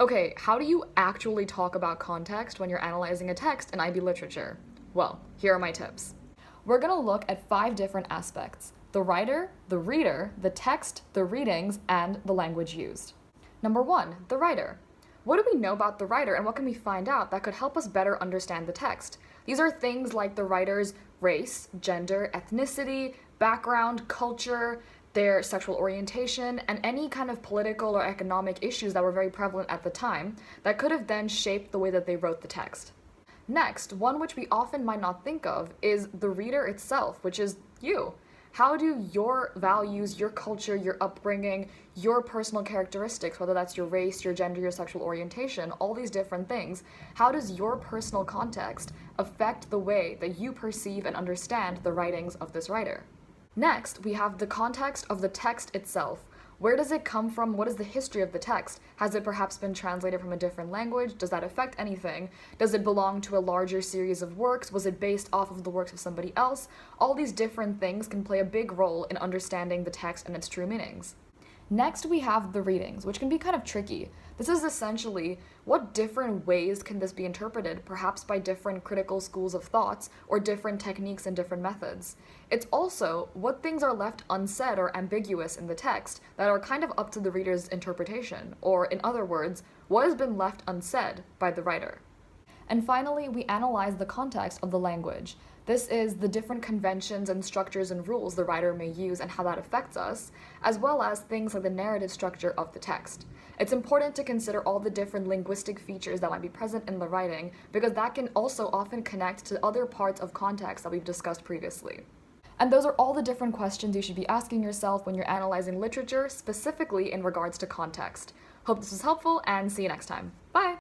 Okay, how do you actually talk about context when you're analyzing a text in IB literature? Well, here are my tips. We're gonna look at 5 different aspects: the writer, the reader, the text, the readings, and the language used. Number 1, the writer. What do we know about the writer and what can we find out that could help us better understand the text? These are things like the writer's race, gender, ethnicity, background, culture, their sexual orientation, and any kind of political or economic issues that were very prevalent at the time that could have then shaped the way that they wrote the text. Next, one which we often might not think of is the reader itself, which is you. How do your values, your culture, your upbringing, your personal characteristics, whether that's your race, your gender, your sexual orientation, all these different things, how does your personal context affect the way that you perceive and understand the writings of this writer? Next, we have the context of the text itself. Where does it come from? What is the history of the text? Has it perhaps been translated from a different language? Does that affect anything? Does it belong to a larger series of works? Was it based off of the works of somebody else? All these different things can play a big role in understanding the text and its true meanings. Next, we have the readings, which can be kind of tricky. This is essentially what different ways can this be interpreted, perhaps by different critical schools of thoughts or different techniques and different methods. It's also what things are left unsaid or ambiguous in the text that are kind of up to the reader's interpretation, or in other words, what has been left unsaid by the writer. And finally, we analyze the context of the language. This is the different conventions and structures and rules the writer may use and how that affects us, as well as things like the narrative structure of the text. It's important to consider all the different linguistic features that might be present in the writing, because that can also often connect to other parts of context that we've discussed previously. And those are all the different questions you should be asking yourself when you're analyzing literature, specifically in regards to context. Hope this was helpful, and see you next time. Bye!